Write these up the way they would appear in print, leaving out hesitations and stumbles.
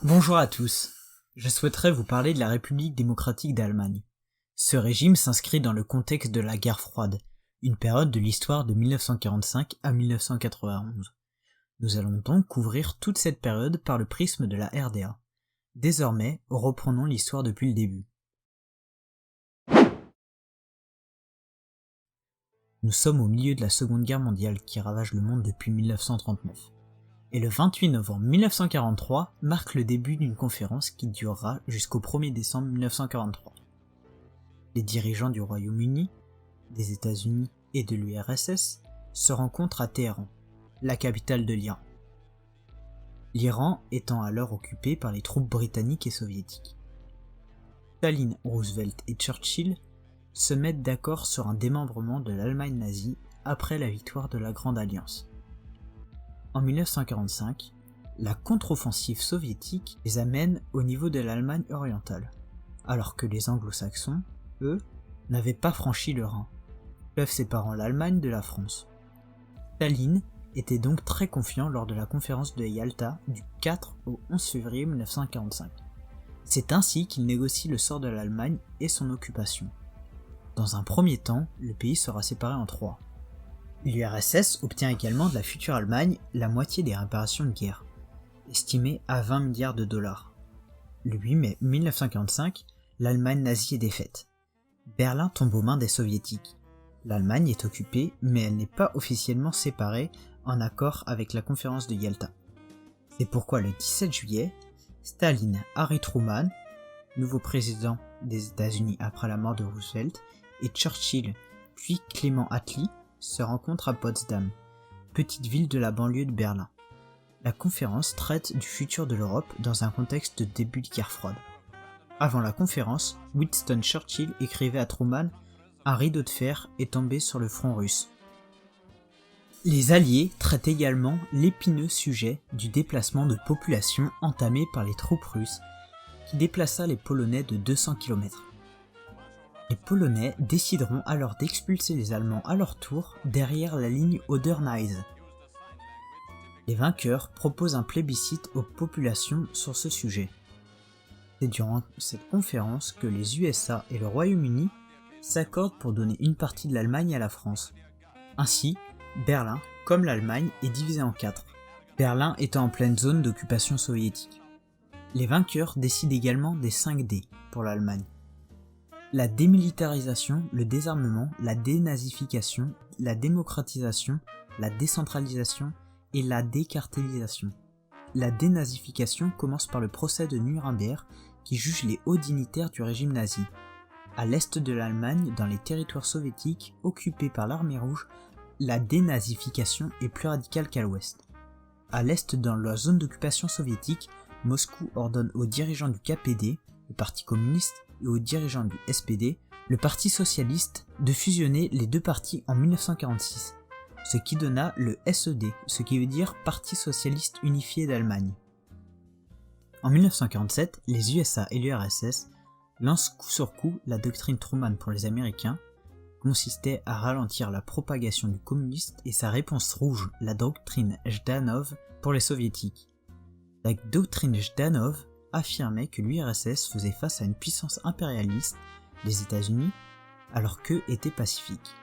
Bonjour à tous, je souhaiterais vous parler de la République démocratique d'Allemagne. Ce régime s'inscrit dans le contexte de la guerre froide, une période de l'histoire de 1945 à 1991. Nous allons donc couvrir toute cette période par le prisme de la RDA. Désormais, reprenons l'histoire depuis le début. Nous sommes au milieu de la Seconde Guerre mondiale qui ravage le monde depuis 1939. Et le 28 novembre 1943 marque le début d'une conférence qui durera jusqu'au 1er décembre 1943. Les dirigeants du Royaume-Uni, des États-Unis et de l'URSS se rencontrent à Téhéran, la capitale de l'Iran. L'Iran étant alors occupé par les troupes britanniques et soviétiques. Staline, Roosevelt et Churchill se mettent d'accord sur un démembrement de l'Allemagne nazie après la victoire de la Grande Alliance. En 1945, la contre-offensive soviétique les amène au niveau de l'Allemagne orientale, alors que les anglo-saxons, eux, n'avaient pas franchi le Rhin, fleuve séparant l'Allemagne de la France. Staline était donc très confiant lors de la conférence de Yalta du 4 au 11 février 1945. C'est ainsi qu'il négocie le sort de l'Allemagne et son occupation. Dans un premier temps, le pays sera séparé en trois. L'URSS obtient également de la future Allemagne la moitié des réparations de guerre, estimées à 20 milliards de dollars. Le 8 mai 1945, l'Allemagne nazie est défaite. Berlin tombe aux mains des soviétiques. L'Allemagne est occupée, mais elle n'est pas officiellement séparée en accord avec la conférence de Yalta. C'est pourquoi le 17 juillet, Staline, Harry Truman, nouveau président des États-Unis après la mort de Roosevelt, et Churchill, puis Clément Attlee, se rencontrent à Potsdam, petite ville de la banlieue de Berlin. La conférence traite du futur de l'Europe dans un contexte de début de guerre froide. Avant la conférence, Winston Churchill écrivait à Truman « Un rideau de fer est tombé sur le front russe ». Les Alliés traitent également l'épineux sujet du déplacement de population entamé par les troupes russes, qui déplaça les Polonais de 200 km. Les Polonais décideront alors d'expulser les Allemands à leur tour derrière la ligne Oder-Neisse. Les vainqueurs proposent un plébiscite aux populations sur ce sujet. C'est durant cette conférence que les USA et le Royaume-Uni s'accordent pour donner une partie de l'Allemagne à la France. Ainsi, Berlin, comme l'Allemagne, est divisé en quatre, Berlin étant en pleine zone d'occupation soviétique. Les vainqueurs décident également des 5D pour l'Allemagne. La démilitarisation, le désarmement, la dénazification, la démocratisation, la décentralisation et la décartélisation. La dénazification commence par le procès de Nuremberg qui juge les hauts dignitaires du régime nazi. À l'est de l'Allemagne, dans les territoires soviétiques occupés par l'armée rouge, la dénazification est plus radicale qu'à l'ouest. À l'est, dans la zone d'occupation soviétique, Moscou ordonne aux dirigeants du KPD, le parti communiste, et aux dirigeants du SPD, le parti socialiste, de fusionner les deux partis en 1946, ce qui donna le SED, ce qui veut dire Parti socialiste unifié d'Allemagne. En 1947, les USA et l'URSS lancent coup sur coup la doctrine Truman pour les Américains, consistait à ralentir la propagation du communisme, et sa réponse rouge, la doctrine Jdanov, pour les soviétiques. La doctrine Jdanov affirmait que l'URSS faisait face à une puissance impérialiste, les États-Unis, alors qu'eux étaient pacifiques.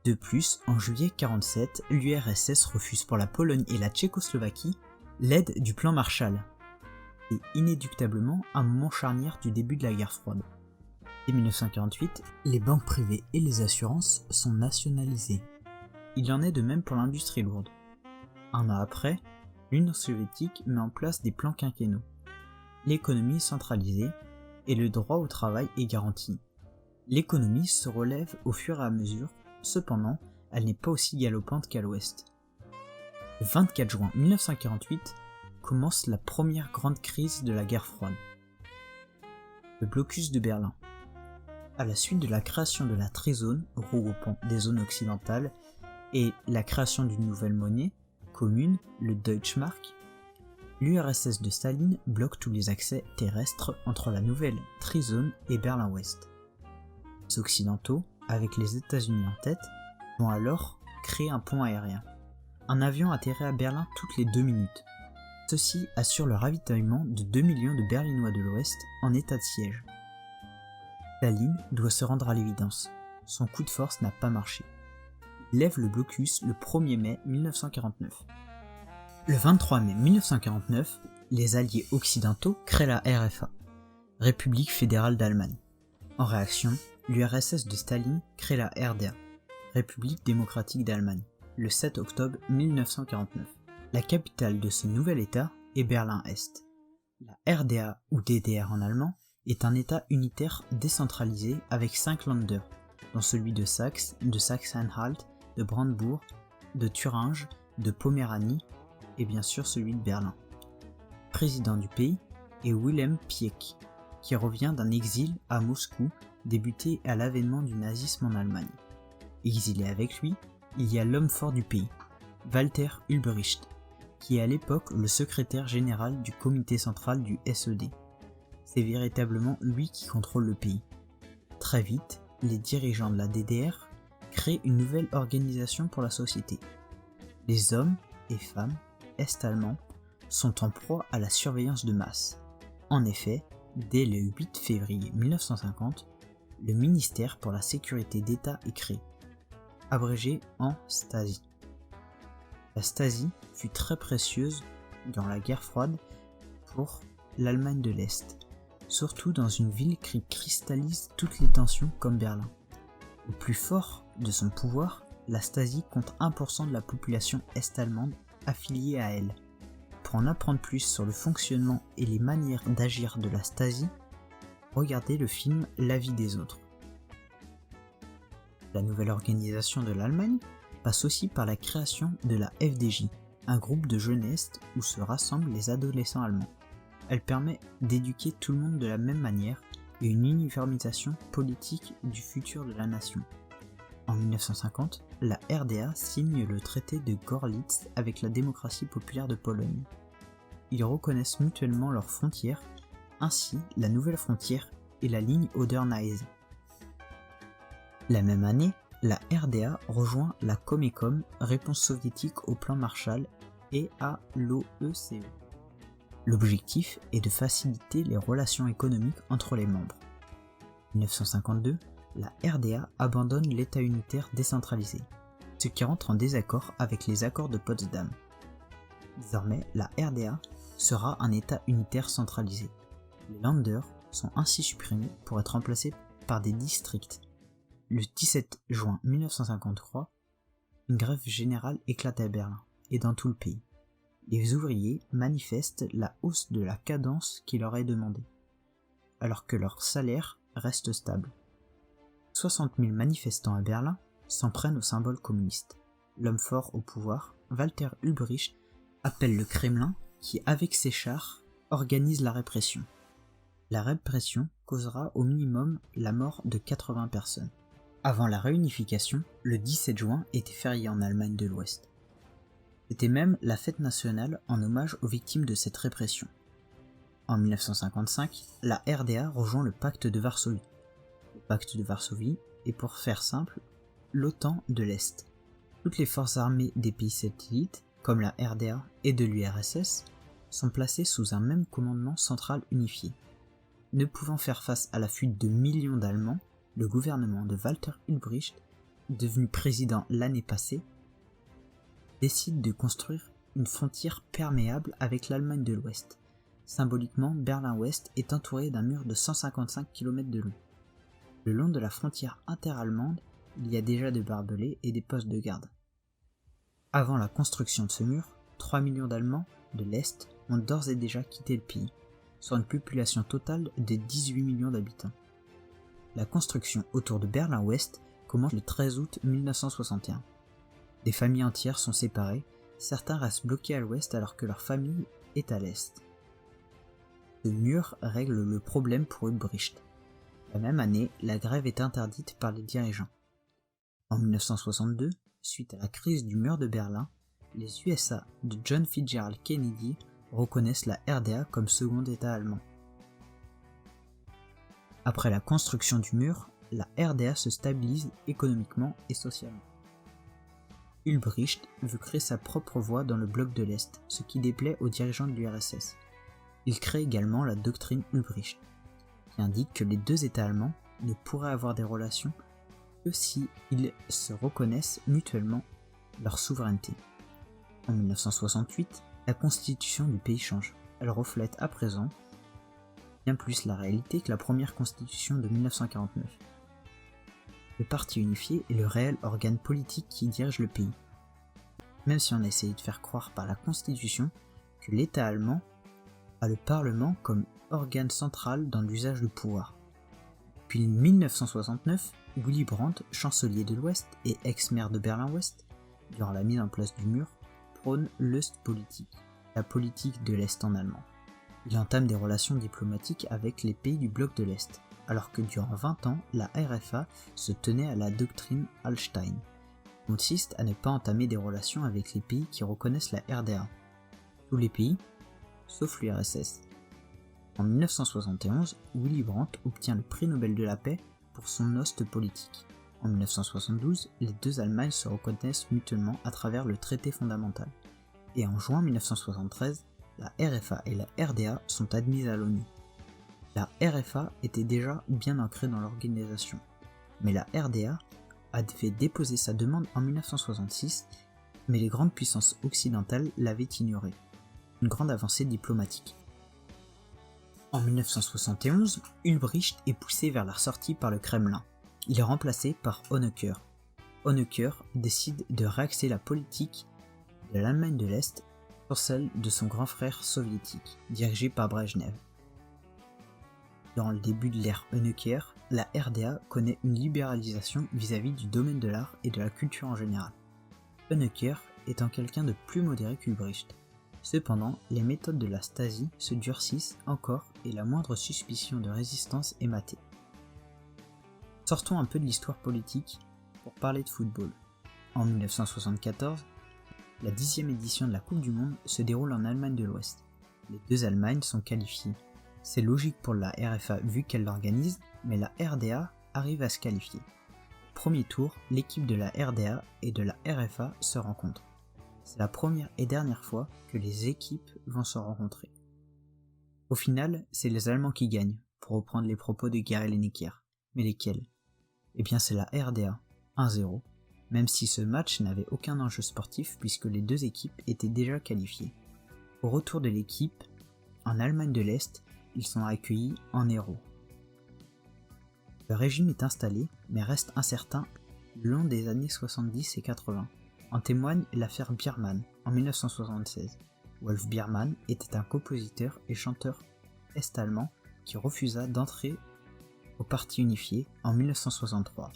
De plus, en juillet 1947, l'URSS refuse pour la Pologne et la Tchécoslovaquie l'aide du plan Marshall. C'est inéluctablement un moment charnière du début de la guerre froide. Dès 1948, les banques privées et les assurances sont nationalisées. Il en est de même pour l'industrie lourde. Un an après, l'Union soviétique met en place des plans quinquennaux. L'économie est centralisée et le droit au travail est garanti. L'économie se relève au fur et à mesure, cependant, elle n'est pas aussi galopante qu'à l'ouest. Le 24 juin 1948 commence la première grande crise de la guerre froide. Le blocus de Berlin. À la suite de la création de la Trizone, regroupant des zones occidentales, et la création d'une nouvelle monnaie commune, le Deutschmark, l'URSS de Staline bloque tous les accès terrestres entre la nouvelle Trizone et Berlin-Ouest. Les Occidentaux, avec les États-Unis en tête, vont alors créer un pont aérien. Un avion atterrit à Berlin toutes les 2 minutes. Ceci assure le ravitaillement de 2 millions de Berlinois de l'Ouest en état de siège. Staline doit se rendre à l'évidence, son coup de force n'a pas marché. Il lève le blocus le 1er mai 1949. Le 23 mai 1949, les alliés occidentaux créent la RFA, République fédérale d'Allemagne. En réaction, l'URSS de Staline crée la RDA, République démocratique d'Allemagne, le 7 octobre 1949. La capitale de ce nouvel État est Berlin-Est. La RDA, ou DDR en allemand, est un État unitaire décentralisé avec 5 Länder, dont celui de Saxe, de Saxe-Anhalt, de Brandebourg, de Thuringe, de Poméranie et bien sûr celui de Berlin. Président du pays est Wilhelm Pieck, qui revient d'un exil à Moscou débuté à l'avènement du nazisme en Allemagne. Exilé avec lui, il y a l'homme fort du pays, Walter Ulbricht, qui est à l'époque le secrétaire général du comité central du SED. C'est véritablement lui qui contrôle le pays. Très vite, les dirigeants de la DDR créent une nouvelle organisation pour la société. Les hommes et femmes est-allemands sont en proie à la surveillance de masse. En effet, dès le 8 février 1950, le ministère pour la sécurité d'État est créé, abrégé en Stasi. La Stasi fut très précieuse dans la guerre froide pour l'Allemagne de l'Est, surtout dans une ville qui cristallise toutes les tensions comme Berlin. Au plus fort de son pouvoir, la Stasi compte 1% de la population est-allemande affiliée à elle. Pour en apprendre plus sur le fonctionnement et les manières d'agir de la Stasi, regardez le film La vie des autres. La nouvelle organisation de l'Allemagne passe aussi par la création de la FDJ, un groupe de jeunesse où se rassemblent les adolescents allemands. Elle permet d'éduquer tout le monde de la même manière et une uniformisation politique du futur de la nation. En 1950, la RDA signe le traité de Görlitz avec la démocratie populaire de Pologne. Ils reconnaissent mutuellement leurs frontières, ainsi la nouvelle frontière est la ligne Oder-Neisse. La même année, la RDA rejoint la Comecom, réponse soviétique au plan Marshall, et à l'OECE. L'objectif est de faciliter les relations économiques entre les membres. En 1952, la RDA abandonne l'État unitaire décentralisé, ce qui rentre en désaccord avec les accords de Potsdam. Désormais, la RDA sera un État unitaire centralisé. Les Länder sont ainsi supprimés pour être remplacés par des districts. Le 17 juin 1953, une grève générale éclate à Berlin et dans tout le pays. Les ouvriers manifestent la hausse de la cadence qui leur est demandée, alors que leur salaire reste stable. 60 000 manifestants à Berlin s'en prennent au symbole communiste. L'homme fort au pouvoir, Walter Ulbricht, appelle le Kremlin qui, avec ses chars, organise la répression. La répression causera au minimum la mort de 80 personnes. Avant la réunification, le 17 juin était férié en Allemagne de l'Ouest. C'était même la fête nationale en hommage aux victimes de cette répression. En 1955, la RDA rejoint le pacte de Varsovie. Le pacte de Varsovie est, pour faire simple, l'OTAN de l'Est. Toutes les forces armées des pays satellites, comme la RDA et de l'URSS, sont placées sous un même commandement central unifié. Ne pouvant faire face à la fuite de millions d'Allemands, le gouvernement de Walter Ulbricht, devenu président l'année passée, décide de construire une frontière perméable avec l'Allemagne de l'Ouest. Symboliquement, Berlin-Ouest est entouré d'un mur de 155 km de long. Le long de la frontière interallemande, il y a déjà des barbelés et des postes de garde. Avant la construction de ce mur, 3 millions d'Allemands de l'Est ont d'ores et déjà quitté le pays, soit une population totale de 18 millions d'habitants. La construction autour de Berlin-Ouest commence le 13 août 1961. Des familles entières sont séparées, certains restent bloqués à l'ouest alors que leur famille est à l'est. Ce mur règle le problème pour Ulbricht. La même année, la grève est interdite par les dirigeants. En 1962, suite à la crise du mur de Berlin, les USA de John Fitzgerald Kennedy reconnaissent la RDA comme second État allemand. Après la construction du mur, la RDA se stabilise économiquement et socialement. Ulbricht veut créer sa propre voie dans le bloc de l'Est, ce qui déplaît aux dirigeants de l'URSS. Il crée également la doctrine Ulbricht, qui indique que les deux États allemands ne pourraient avoir des relations que si ils se reconnaissent mutuellement leur souveraineté. En 1968, la constitution du pays change. Elle reflète à présent bien plus la réalité que la première constitution de 1949. Le parti unifié est le réel organe politique qui dirige le pays. Même si on a essayé de faire croire par la constitution que l'État allemand a le Parlement comme organe central dans l'usage du pouvoir. Puis 1969, Willy Brandt, chancelier de l'Ouest et ex-maire de Berlin-Ouest, durant la mise en place du mur, prône l'Ostpolitik, la politique de l'Est en allemand. Il entame des relations diplomatiques avec les pays du bloc de l'Est, alors que durant 20 ans, la RFA se tenait à la doctrine Hallstein, qui consiste à ne pas entamer des relations avec les pays qui reconnaissent la RDA. Tous les pays, sauf l'URSS. En 1971, Willy Brandt obtient le prix Nobel de la paix pour son Ostpolitik. En 1972, les deux Allemagnes se reconnaissent mutuellement à travers le traité fondamental. Et en juin 1973, la RFA et la RDA sont admises à l'ONU. La RFA était déjà bien ancrée dans l'organisation, mais la RDA avait déposé sa demande en 1966, mais les grandes puissances occidentales l'avaient ignorée. Une grande avancée diplomatique. En 1971, Ulbricht est poussé vers la sortie par le Kremlin. Il est remplacé par Honecker. Honecker décide de réaxer la politique de l'Allemagne de l'Est sur celle de son grand frère soviétique, dirigé par Brejnev. Durant le début de l'ère Honecker, la RDA connaît une libéralisation vis-à-vis du domaine de l'art et de la culture en général. Honecker étant quelqu'un de plus modéré qu'Ulbricht. Cependant, les méthodes de la Stasi se durcissent encore et la moindre suspicion de résistance est matée. Sortons un peu de l'histoire politique pour parler de football. En 1974, la 10e édition de la Coupe du Monde se déroule en Allemagne de l'Ouest. Les deux Allemagnes sont qualifiées. C'est logique pour la RFA vu qu'elle l'organise, mais la RDA arrive à se qualifier. Au premier tour, l'équipe de la RDA et de la RFA se rencontrent. C'est la première et dernière fois que les équipes vont se rencontrer. Au final, c'est les Allemands qui gagnent, pour reprendre les propos de Gary Lineker. Mais lesquels ? Eh bien c'est la RDA, 1-0, même si ce match n'avait aucun enjeu sportif puisque les deux équipes étaient déjà qualifiées. Au retour de l'équipe, en Allemagne de l'Est, ils sont accueillis en héros. Le régime est installé, mais reste incertain le long des années 70 et 80. En témoigne l'affaire Biermann en 1976. Wolf Biermann était un compositeur et chanteur est-allemand qui refusa d'entrer au Parti unifié en 1963,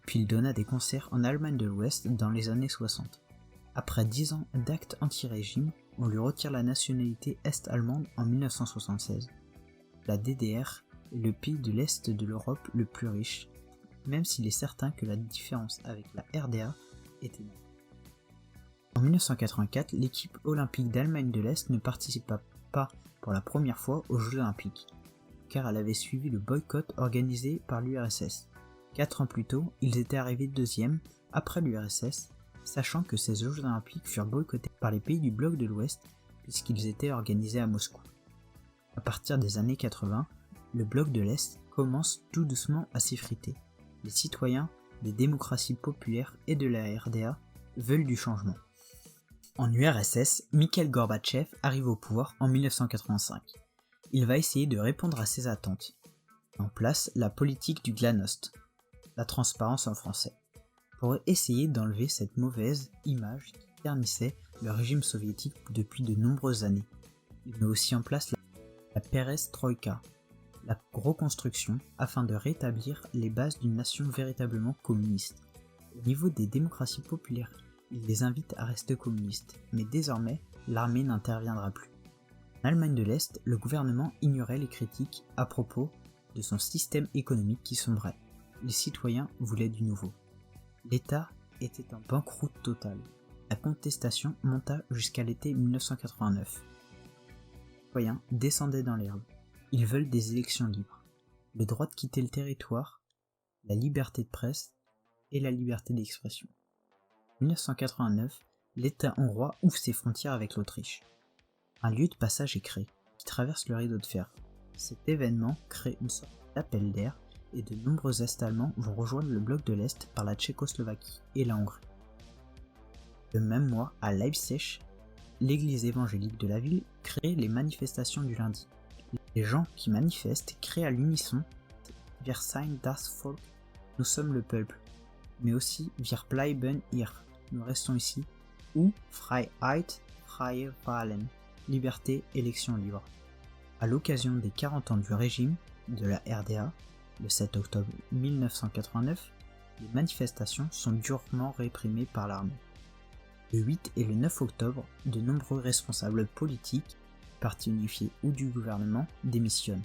puis il donna des concerts en Allemagne de l'Ouest dans les années 60. Après 10 ans d'actes anti-régime, on lui retire la nationalité est-allemande en 1976. La DDR est le pays de l'Est de l'Europe le plus riche, même s'il est certain que la différence avec la RDA est énorme. En 1984, l'équipe olympique d'Allemagne de l'Est ne participa pas pour la première fois aux Jeux olympiques, car elle avait suivi le boycott organisé par l'URSS. 4 ans plus tôt, ils étaient arrivés deuxième après l'URSS, sachant que ces Jeux olympiques furent boycottés par les pays du bloc de l'Ouest puisqu'ils étaient organisés à Moscou. À partir des années 80, le bloc de l'Est commence tout doucement à s'effriter. Les citoyens des démocraties populaires et de la RDA veulent du changement. En URSS, Mikhail Gorbatchev arrive au pouvoir en 1985. Il va essayer de répondre à ces attentes. En place la politique du glasnost, la transparence en français, pour essayer d'enlever cette mauvaise image qui ternissait le régime soviétique depuis de nombreuses années. Il met aussi en place la perestroïka, la reconstruction, afin de rétablir les bases d'une nation véritablement communiste. Au niveau des démocraties populaires, il les invite à rester communistes, mais désormais, l'armée n'interviendra plus. En Allemagne de l'Est, le gouvernement ignorait les critiques à propos de son système économique qui sombrait. Les citoyens voulaient du nouveau. L'État était en banqueroute totale. La contestation monta jusqu'à l'été 1989. Les citoyens descendaient dans l'herbe. Ils veulent des élections libres, le droit de quitter le territoire, la liberté de presse et la liberté d'expression. 1989, l'État hongrois ouvre ses frontières avec l'Autriche. Un lieu de passage est créé, qui traverse le rideau de fer. Cet événement crée une sorte d'appel d'air et de nombreux Est-Allemands vont rejoindre le bloc de l'Est par la Tchécoslovaquie et la Hongrie. Le même mois, à Leipzig, l'église évangélique de la ville crée les manifestations du lundi. Les gens qui manifestent crient à l'unisson « Wir sind das Volk », nous sommes le peuple, mais aussi « Wir bleiben hier », nous restons ici, ou « Freiheit, freie Wahlen », liberté, élection libre. À l'occasion des 40 ans du régime de la RDA, le 7 octobre 1989, les manifestations sont durement réprimées par l'armée. Le 8 et le 9 octobre, de nombreux responsables politiques, partis unifiés ou du gouvernement, démissionnent.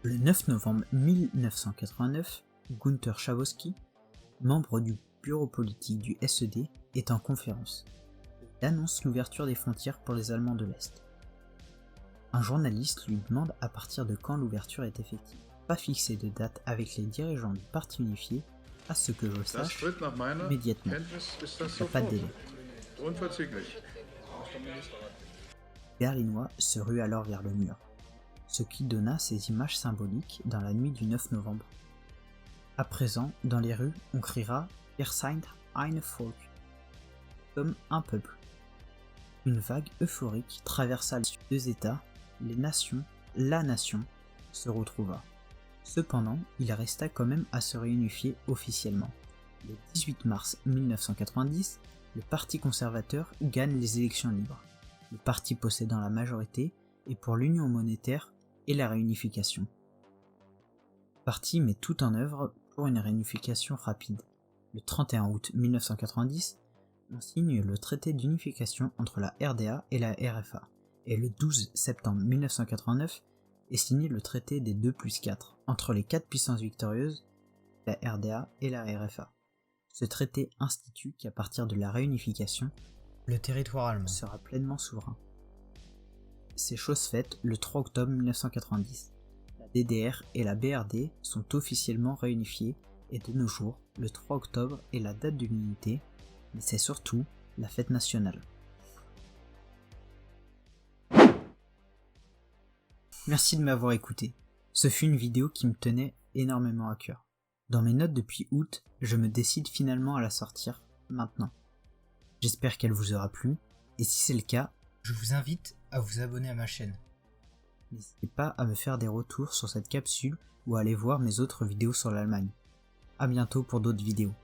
Le 9 novembre 1989, Günther Schabowski, membre du bureau politique du SED, est en conférence. Il annonce l'ouverture des frontières pour les Allemands de l'Est. Un journaliste lui demande à partir de quand l'ouverture est effective. Pas fixé de date avec les dirigeants du parti unifié, à ce que je sache, immédiatement. Il n'y a pas de délai. Les Berlinois se ruent alors vers le mur, ce qui donna ces images symboliques dans la nuit du 9 novembre. À présent, dans les rues, on criera « Wir sind ein Volk » comme un peuple. Une vague euphorique traversa les deux États, la nation se retrouva. Cependant, il resta quand même à se réunifier officiellement. Le 18 mars 1990, le Parti conservateur gagne les élections libres. Le parti possédant la majorité est pour l'union monétaire et la réunification. Le parti met tout en œuvre pour une réunification rapide. Le 31 août 1990, on signe le traité d'unification entre la RDA et la RFA, et le 12 septembre 1989 est signé le traité des 2+4 entre les 4 puissances victorieuses, la RDA et la RFA. Ce traité institue qu'à partir de la réunification, le territoire allemand sera pleinement souverain. C'est chose faite le 3 octobre 1990. La DDR et la BRD sont officiellement réunifiées et de nos jours, le 3 octobre est la date de l'unité, mais c'est surtout la fête nationale. Merci de m'avoir écouté. Ce fut une vidéo qui me tenait énormément à cœur. Dans mes notes depuis août, je me décide finalement à la sortir maintenant. J'espère qu'elle vous aura plu, et si c'est le cas, je vous invite à vous abonner à ma chaîne. N'hésitez pas à me faire des retours sur cette capsule ou à aller voir mes autres vidéos sur l'Allemagne. À bientôt pour d'autres vidéos.